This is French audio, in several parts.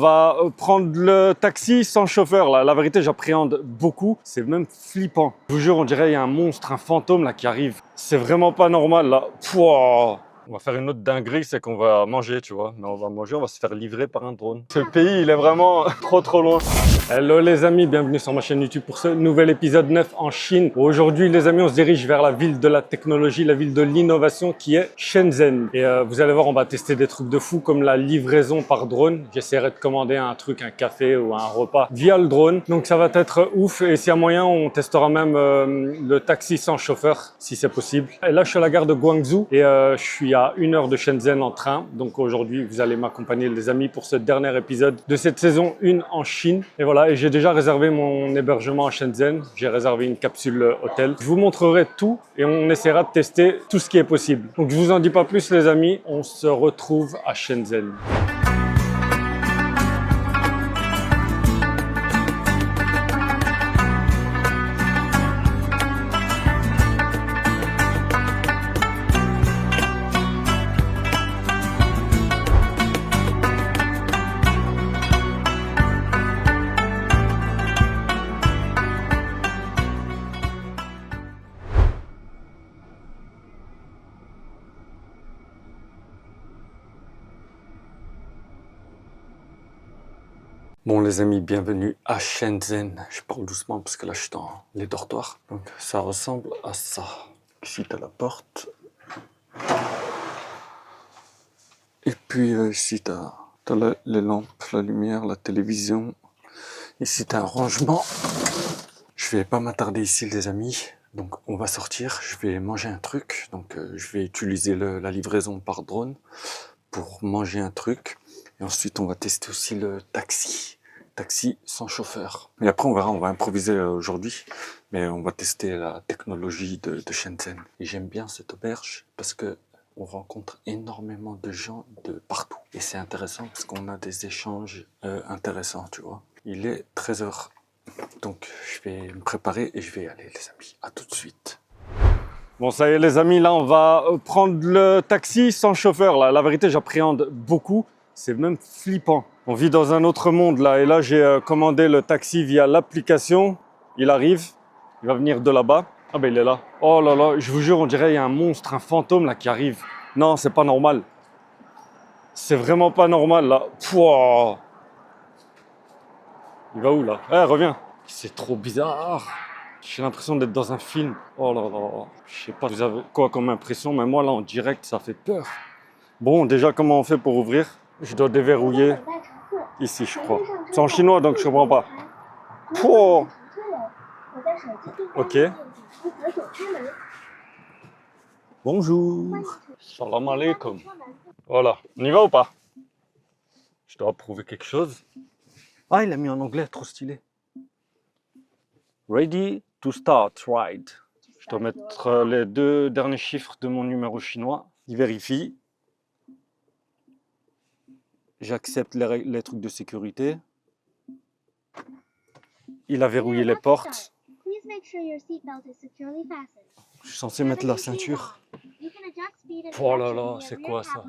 va prendre le taxi sans chauffeur. Là. La vérité, j'appréhende beaucoup. C'est même flippant. Je vous jure, on dirait qu'il y a un monstre, un fantôme là qui arrive. C'est vraiment pas normal là. Pouah. On va faire une autre dinguerie, c'est qu'on va manger, tu vois. Mais on va manger, on va se faire livrer par un drone. Ce pays, il est vraiment trop loin. Hello les amis, bienvenue sur ma chaîne YouTube pour ce nouvel épisode 9 en Chine. Aujourd'hui les amis, on se dirige vers la ville de la technologie, la ville de l'innovation qui est Shenzhen. Et vous allez voir, on va tester des trucs de fou comme la livraison par drone. J'essaierai de commander un truc, un café ou un repas via le drone. Donc ça va être ouf et s'il y a moyen, on testera même le taxi sans chauffeur si c'est possible. Et là je suis à la gare de Guangzhou et je suis à 1 heure de Shenzhen en train. Donc aujourd'hui vous allez m'accompagner les amis pour ce dernier épisode de cette saison 1 en Chine. Et voilà. Et j'ai déjà réservé mon hébergement à Shenzhen. J'ai réservé une capsule hôtel. Je vous montrerai tout et on essaiera de tester tout ce qui est possible. Donc je vous en dis pas plus les amis, on se retrouve à Shenzhen. Bon les amis, bienvenue à Shenzhen. Je parle doucement parce que là je suis dans les dortoirs. Donc ça ressemble à ça. Ici tu as la porte. Et puis ici tu as les lampes, la lumière, la télévision. Ici tu as un rangement. Je vais pas m'attarder ici les amis. Donc on va sortir, je vais manger un truc. Donc je vais utiliser la livraison par drone pour manger un truc. Et ensuite on va tester aussi le taxi sans chauffeur. Et après on verra, on va improviser aujourd'hui, mais on va tester la technologie de Shenzhen. Et j'aime bien cette auberge parce que on rencontre énormément de gens de partout. Et c'est intéressant parce qu'on a des échanges intéressants, tu vois. Il est 13h, donc je vais me préparer et je vais y aller les amis. À tout de suite. Bon ça y est les amis, là on va prendre le taxi sans chauffeur. Là. La vérité j'appréhende beaucoup. C'est même flippant. On vit dans un autre monde là. Et là, j'ai commandé le taxi via l'application. Il arrive. Il va venir de là-bas. Ah ben il est là. Oh là là, je vous jure, on dirait qu'il y a un monstre, un fantôme là qui arrive. Non, c'est pas normal. C'est vraiment pas normal là. Pouah. Il va où là? Eh, reviens. C'est trop bizarre. J'ai l'impression d'être dans un film. Oh là là. Je sais pas, vous avez quoi comme impression, mais moi là en direct, ça fait peur. Bon, déjà, comment on fait pour ouvrir? Je dois déverrouiller ici, je crois. C'est en chinois, donc je comprends pas. Oh. Ok. Bonjour. Salam alaikum. Voilà. On y va ou pas? Je dois prouver quelque chose. Ah, il a mis en anglais, trop stylé. Ready to start ride. Je dois mettre les 2 derniers chiffres de mon numéro chinois. Il vérifie. J'accepte les trucs de sécurité. Il a verrouillé les portes. Je suis censé mettre la ceinture. Oh là là, c'est quoi ça?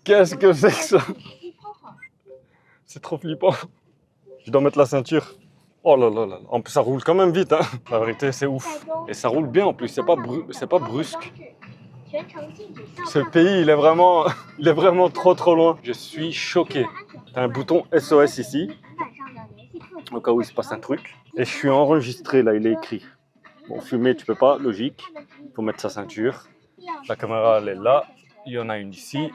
Qu'est-ce que c'est que ça? C'est trop flippant. Je dois mettre la ceinture. Oh là là là. En plus, ça roule quand même vite, hein. La vérité, c'est ouf. Et ça roule bien en plus, c'est pas brusque. Ce pays, il est vraiment trop loin. Je suis choqué. T'as un bouton SOS ici, au cas où il se passe un truc. Et je suis enregistré, là, il est écrit. Bon, fumer, tu peux pas, logique. Il faut mettre sa ceinture. La caméra, elle est là. Il y en a une ici.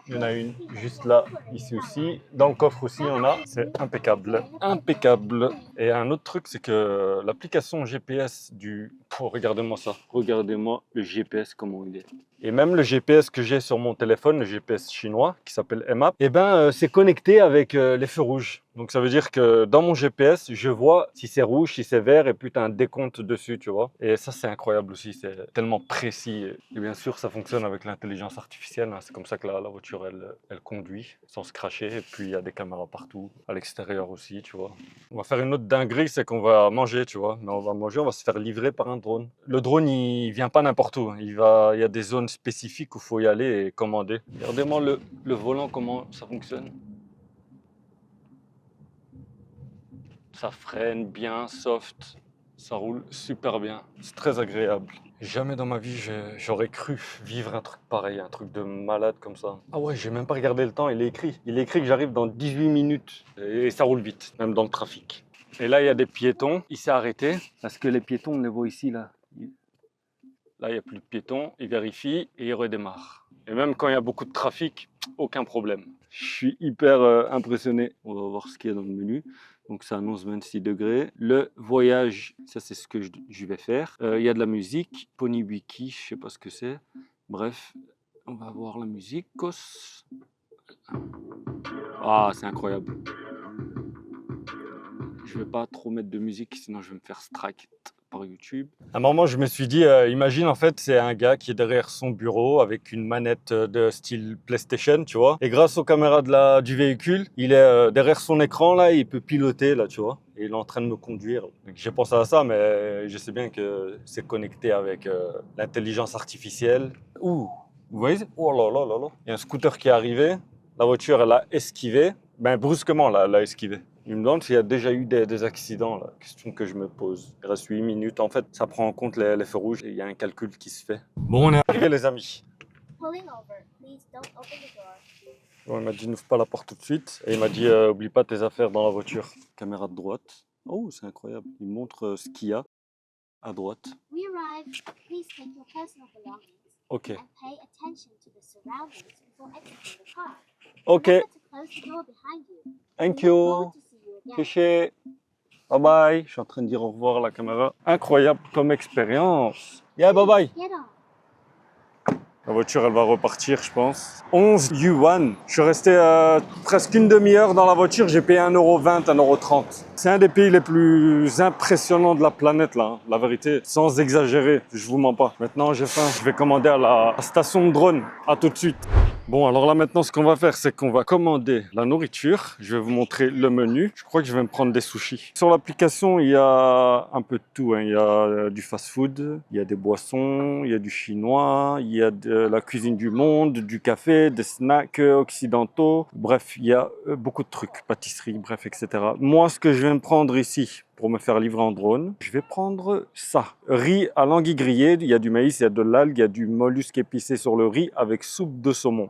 Il y en a une juste là, ici aussi. Dans le coffre aussi, il y en a. C'est impeccable. Impeccable. Et un autre truc, c'est que l'application GPS du... Oh, regardez-moi ça. Regardez-moi le GPS, comment il est. Et même le GPS que j'ai sur mon téléphone, le GPS chinois, qui s'appelle Map, eh ben, c'est connecté avec les feux rouges. Donc ça veut dire que dans mon GPS, je vois si c'est rouge, si c'est vert, et puis tu as un décompte dessus, tu vois. Et ça, c'est incroyable aussi, c'est tellement précis. Et bien sûr, ça fonctionne avec l'intelligence artificielle, hein. C'est comme ça que la voiture, elle conduit sans se cracher. Et puis, il y a des caméras partout, à l'extérieur aussi, tu vois. On va faire une autre dinguerie, c'est qu'on va manger, tu vois. Mais on va manger, on va se faire livrer par un drone. drone. Le drone, il vient pas n'importe où. Il y a des zones spécifiques où il faut y aller et commander. Regardez-moi le volant, comment ça fonctionne. Ça freine bien, soft. Ça roule super bien. C'est très agréable. Jamais dans ma vie, j'aurais cru vivre un truc pareil, un truc de malade comme ça. Ah ouais, j'ai même pas regardé le temps, il est écrit. Il est écrit que j'arrive dans 18 minutes. Et ça roule vite, même dans le trafic. Et là, il y a des piétons. Il s'est arrêté parce que les piétons, on les voit ici, là. Là, il n'y a plus de piétons. Il vérifie et il redémarre. Et même quand il y a beaucoup de trafic, aucun problème. Je suis hyper impressionné. On va voir ce qu'il y a dans le menu. Donc ça annonce 26 degrés. Le voyage, ça c'est ce que je vais faire. Il y a de la musique. Ponywiki, je sais pas ce que c'est. Bref, on va voir la musique. Kos. Ah, c'est incroyable. Je vais pas trop mettre de musique, sinon je vais me faire strike par YouTube. À un moment, je me suis dit, imagine en fait, c'est un gars qui est derrière son bureau avec une manette de style PlayStation, tu vois. Et grâce aux caméras du véhicule, il est derrière son écran là, il peut piloter là, tu vois. Et il est en train de me conduire. Donc, j'ai pensé à ça, mais je sais bien que c'est connecté avec l'intelligence artificielle. Ouh, vous voyez? Oh là là là là. Il y a un scooter qui est arrivé. La voiture, elle a esquivé. Ben brusquement là, elle a esquivé. Il me demande s'il y a déjà eu des accidents, là. Question que je me pose. Il reste 8 minutes. En fait, ça prend en compte les feux rouges et il y a un calcul qui se fait. Bon, on est arrivé, les amis. Bon, il m'a dit n'ouvre pas la porte tout de suite. Et il m'a dit oublie pas tes affaires dans la voiture. Caméra de droite. Oh, c'est incroyable. Il montre ce qu'il y a à droite. Ok. Ok. Thank you. Cliché. Bye bye. Je suis en train de dire au revoir à la caméra. Incroyable comme expérience. Yeah, bye bye. La voiture, elle va repartir, je pense. 11 yuan. Je suis resté presque une demi-heure dans la voiture. J'ai payé 1,20 €, 1,30 €. C'est un des pays les plus impressionnants de la planète, là. Hein. La vérité, sans exagérer, je vous mens pas. Maintenant, j'ai faim. Je vais commander à la station de drone. À tout de suite. Bon, alors là maintenant, ce qu'on va faire, c'est qu'on va commander la nourriture. Je vais vous montrer le menu. Je crois que je vais me prendre des sushis. Sur l'application, il y a un peu de tout. Hein. Il y a du fast-food, il y a des boissons, il y a du chinois, il y a de la cuisine du monde, du café, des snacks occidentaux. Bref, il y a beaucoup de trucs, pâtisserie, bref, etc. Moi, ce que je vais me prendre ici, pour me faire livrer en drone, je vais prendre ça. Riz à l'anguille grillée, il y a du maïs, il y a de l'algue, il y a du mollusque épicé sur le riz avec soupe de saumon.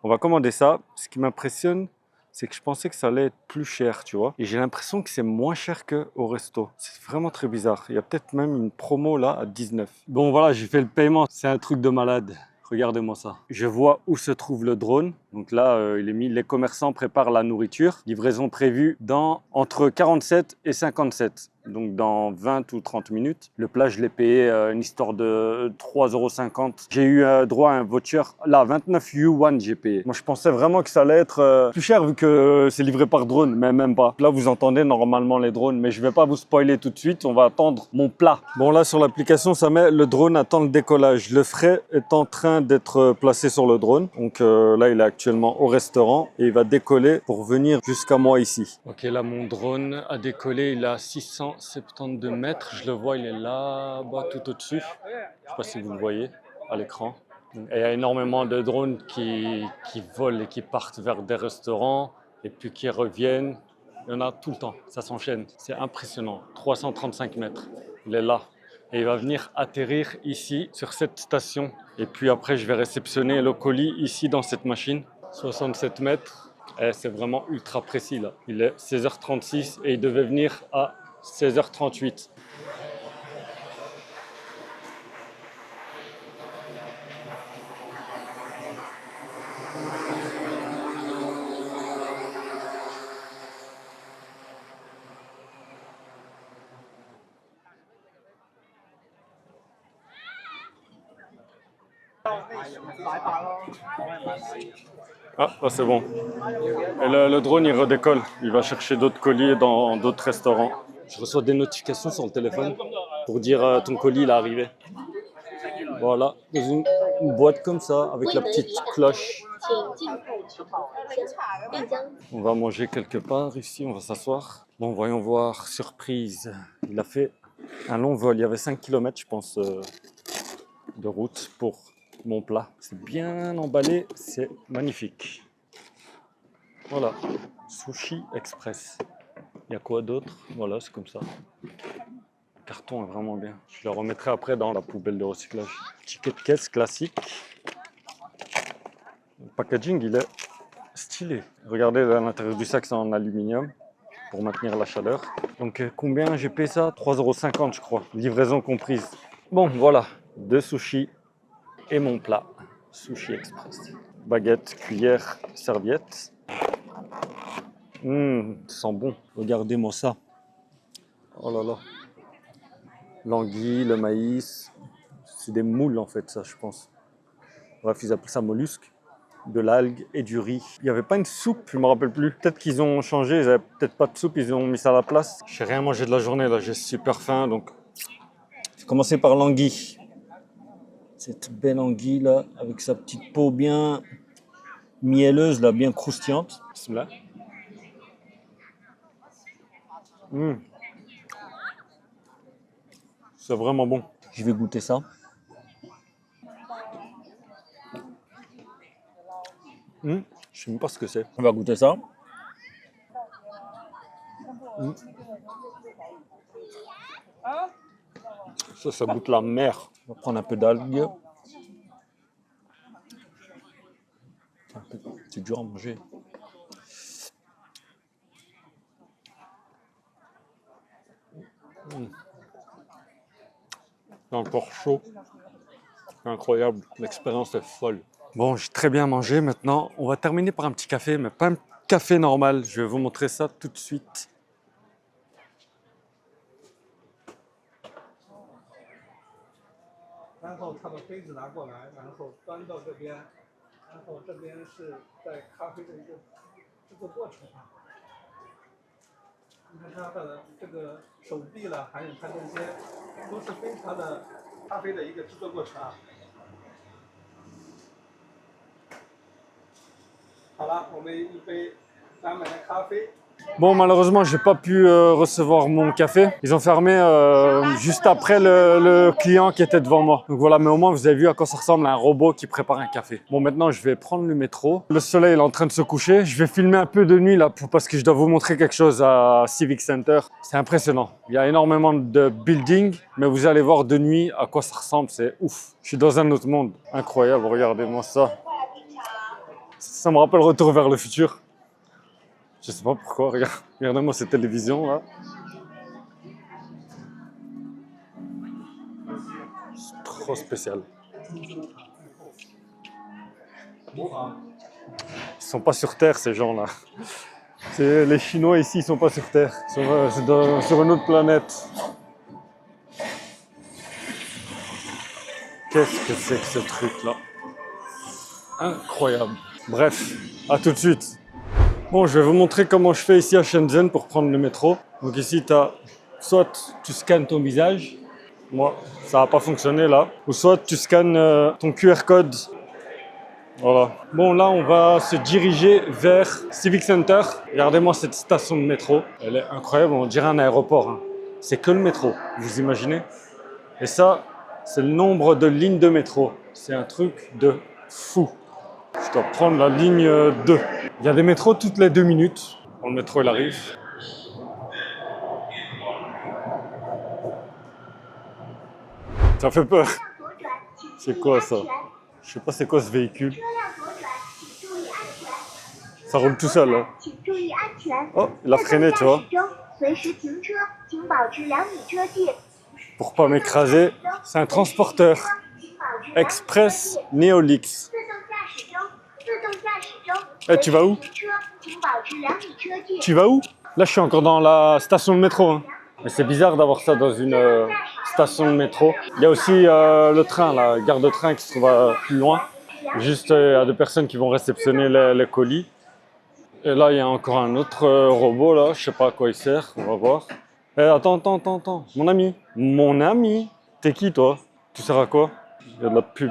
On va commander ça. Ce qui m'impressionne, c'est que je pensais que ça allait être plus cher, tu vois. Et j'ai l'impression que c'est moins cher qu'au resto. C'est vraiment très bizarre. Il y a peut-être même une promo là à 19. Bon voilà, j'ai fait le paiement. C'est un truc de malade. Regardez-moi ça. Je vois où se trouve le drone. Donc là, il est mis, les commerçants préparent la nourriture. Livraison prévue dans entre 47 et 57. Donc dans 20 ou 30 minutes. Le plat, je l'ai payé une histoire de 3,50 €. J'ai eu droit à un voucher. Là, 29 yuan, j'ai payé. Moi, je pensais vraiment que ça allait être plus cher vu que c'est livré par drone, mais même pas. Là, vous entendez normalement les drones, mais je vais pas vous spoiler tout de suite. On va attendre mon plat. Bon, là, sur l'application, ça met le drone attend le décollage. Le frais est en train d'être placé sur le drone. Donc là, il est actuellement au restaurant et il va décoller pour venir jusqu'à moi ici. Ok, là, mon drone a décollé. Il a 672 mètres. Je le vois, il est là-bas tout au-dessus. Je ne sais pas si vous le voyez à l'écran. Et il y a énormément de drones qui volent et qui partent vers des restaurants et puis qui reviennent. Il y en a tout le temps, ça s'enchaîne. C'est impressionnant. 335 mètres, il est là. Et il va venir atterrir ici, sur cette station. Et puis après, je vais réceptionner le colis ici dans cette machine. 67 mètres. Et c'est vraiment ultra précis là. Il est 16h36 et il devait venir à 16h38. Ah, là c'est bon. Et le drone, il redécolle. Il va chercher d'autres colis dans d'autres restaurants. Je reçois des notifications sur le téléphone pour dire ton colis, il est arrivé. Voilà, dans une boîte comme ça, avec la petite cloche. On va manger quelque part ici, on va s'asseoir. Bon, voyons voir, surprise. Il a fait Un long vol, il y avait 5 km, je pense, de route pour mon plat. C'est bien emballé, c'est magnifique. Voilà, Sushi Express. Il y a quoi d'autre? Voilà, c'est comme ça. Le carton est vraiment bien. Je le remettrai après dans la poubelle de recyclage. Ticket de caisse classique. Le packaging, il est stylé. Regardez, à l'intérieur du sac, c'est en aluminium pour maintenir la chaleur. Donc, combien j'ai payé ça? 3,50 €, je crois. Livraison comprise. Bon, voilà. 2 sushis et mon plat. Sushi Express. Baguette, cuillère, serviette. Ça sent bon. Regardez-moi ça. Oh là là. L'anguille, le maïs. C'est des moules en fait, ça, je pense. Bref, ils appellent ça mollusque. De l'algue et du riz. Il n'y avait pas une soupe, je ne me rappelle plus. Peut-être qu'ils ont changé, ils n'avaient peut-être pas de soupe, ils ont mis ça à la place. Je n'ai rien mangé de la journée, là, j'ai super faim, donc... Je vais commencer par l'anguille. Cette belle anguille, là, avec sa petite peau bien mielleuse, là, bien croustillante. Bismillah. C'est vraiment bon. Je vais goûter ça. Je ne sais même pas ce que c'est. On va goûter ça. Ça goûte la mer. On va prendre un peu d'algues. C'est dur à manger. C'est encore chaud. C'est incroyable. L'expérience est folle. Bon, j'ai très bien mangé. Maintenant, on va terminer par un petit café, mais pas un café normal. Je vais vous montrer ça tout de suite. Bon, malheureusement, j'ai pas pu recevoir mon café. Ils ont fermé juste après le client qui était devant moi. Donc voilà, mais au moins, vous avez vu à quoi ça ressemble un robot qui prépare un café. Bon, maintenant, je vais prendre le métro. Le soleil est en train de se coucher. Je vais filmer un peu de nuit là parce que je dois vous montrer quelque chose à Civic Center. C'est impressionnant. Il y a énormément de buildings, mais vous allez voir de nuit à quoi ça ressemble. C'est ouf. Je suis dans un autre monde. Incroyable, regardez-moi ça. Ça me rappelle Retour vers le futur. Je sais pas pourquoi, regardez-moi cette télévision là. C'est trop spécial. Ils sont pas sur Terre ces gens-là. Les Chinois ici, ils sont pas sur Terre. C'est sur une autre planète. Qu'est-ce que c'est que ce truc là? Incroyable. Bref, à tout de suite. Bon, je vais vous montrer comment je fais ici à Shenzhen pour prendre le métro. Donc ici, soit tu scannes ton visage. Moi, ça n'a pas fonctionné là. Ou soit tu scannes ton QR code. Voilà. Bon, là, on va se diriger vers Civic Center. Regardez-moi cette station de métro. Elle est incroyable, on dirait un aéroport. Hein. C'est que le métro, vous imaginez? Et ça, c'est le nombre de lignes de métro. C'est un truc de fou. Je dois prendre la ligne 2. Il y a des métros toutes les 2 minutes. Bon, le métro, il arrive. Ça fait peur. C'est quoi ça? Je sais pas c'est quoi ce véhicule. Ça roule tout seul. Hein. Oh, il a freiné, tu vois. Pour pas m'écraser, c'est un transporteur. Express Neolix. Eh, tu vas où? Tu vas où? Là, je suis encore dans la station de métro. Hein. Mais c'est bizarre d'avoir ça dans une station de métro. Il y a aussi le train, la gare de train qui se trouve plus loin. Juste, il y a des personnes qui vont réceptionner les colis. Et là, il y a encore un autre robot, là. Je sais pas à quoi il sert. On va voir. Eh, attends. Mon ami. T'es qui, toi? Tu sers à quoi? Il y a de la pub.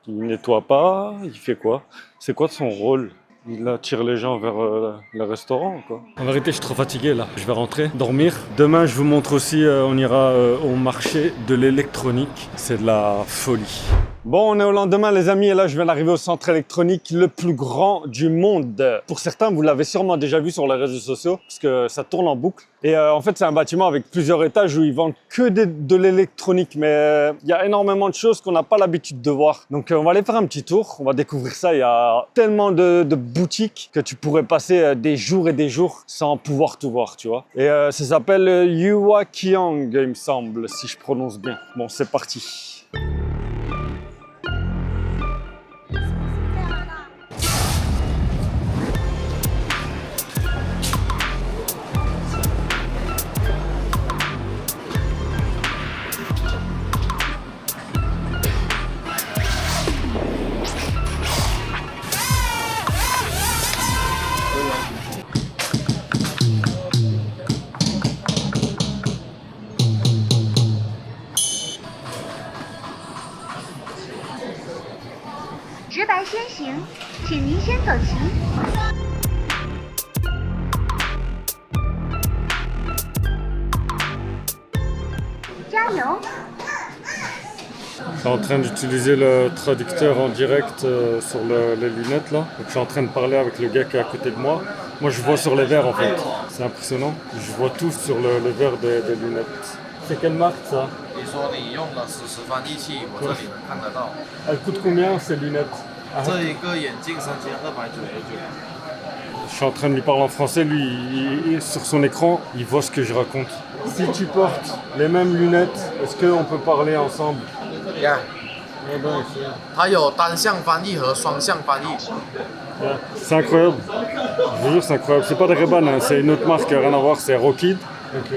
Il nettoie pas. Il fait quoi? C'est quoi son rôle? Il attire les gens vers le restaurant, quoi. En vérité, je suis trop fatigué là. Je vais rentrer, dormir. Demain, je vous montre aussi, on ira au marché de l'électronique. C'est de la folie. Bon, on est au lendemain, les amis, et là, je viens d'arriver au centre électronique le plus grand du monde. Pour certains, vous l'avez sûrement déjà vu sur les réseaux sociaux, parce que ça tourne en boucle. Et en fait, c'est un bâtiment avec plusieurs étages où ils vendent que de l'électronique. Mais il y a énormément de choses qu'on n'a pas l'habitude de voir. Donc, on va aller faire un petit tour. On va découvrir ça. Il y a tellement de boutiques que tu pourrais passer des jours et des jours sans pouvoir tout voir, tu vois. Et ça s'appelle Yuaqiang, il me semble, si je prononce bien. Bon, c'est parti. Je suis en train d'utiliser le traducteur en direct sur les lunettes là. Donc je suis en train de parler avec le gars qui est à côté de moi. Moi je vois sur les verres en fait. C'est impressionnant. Je vois tout sur le verre des lunettes. C'est quelle marque ça? Elle coûte combien ces lunettes? Je suis en train de lui parler en français, lui, sur son écran, il voit ce que je raconte. Si tu portes les mêmes lunettes, est-ce qu'on peut parler ensemble? Yeah. C'est incroyable. Je vous jure, c'est incroyable. C'est pas de Ray-Ban, hein. C'est une autre marque, rien à voir, c'est Rokid. Ok,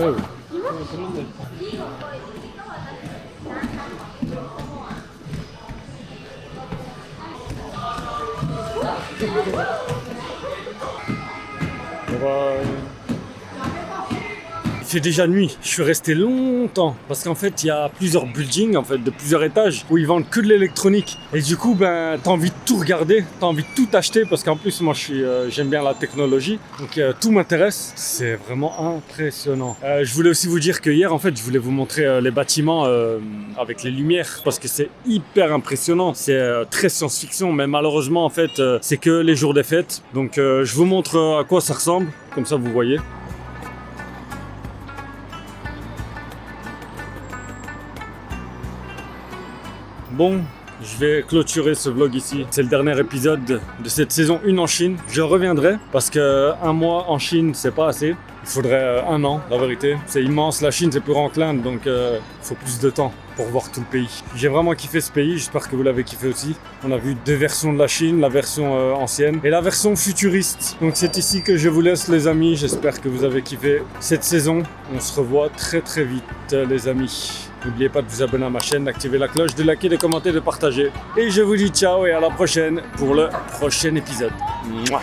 Oh. Il fait déjà nuit, je suis resté longtemps parce qu'en fait il y a plusieurs buildings en fait, de plusieurs étages où ils vendent que de l'électronique et du coup ben t'as envie de tout regarder, t'as envie de tout acheter parce qu'en plus moi j'aime bien la technologie donc tout m'intéresse, c'est vraiment impressionnant. Je voulais aussi vous dire que hier en fait je voulais vous montrer les bâtiments avec les lumières parce que c'est hyper impressionnant, c'est très science-fiction mais malheureusement en fait c'est que les jours des fêtes donc je vous montre à quoi ça ressemble, comme ça vous voyez. Bon, je vais clôturer ce vlog ici. C'est le dernier épisode de cette saison 1 en Chine. Je reviendrai parce que un mois en Chine, c'est pas assez. Il faudrait un an, la vérité. C'est immense, la Chine, c'est plus grand que l'Inde, donc il faut plus de temps pour voir tout le pays. J'ai vraiment kiffé ce pays, j'espère que vous l'avez kiffé aussi. On a vu deux versions de la Chine, la version ancienne et la version futuriste. Donc c'est ici que je vous laisse les amis, j'espère que vous avez kiffé cette saison. On se revoit très très vite les amis. N'oubliez pas de vous abonner à ma chaîne, d'activer la cloche, de liker, de commenter, de partager. Et je vous dis ciao et à la prochaine pour le prochain épisode. Mouah.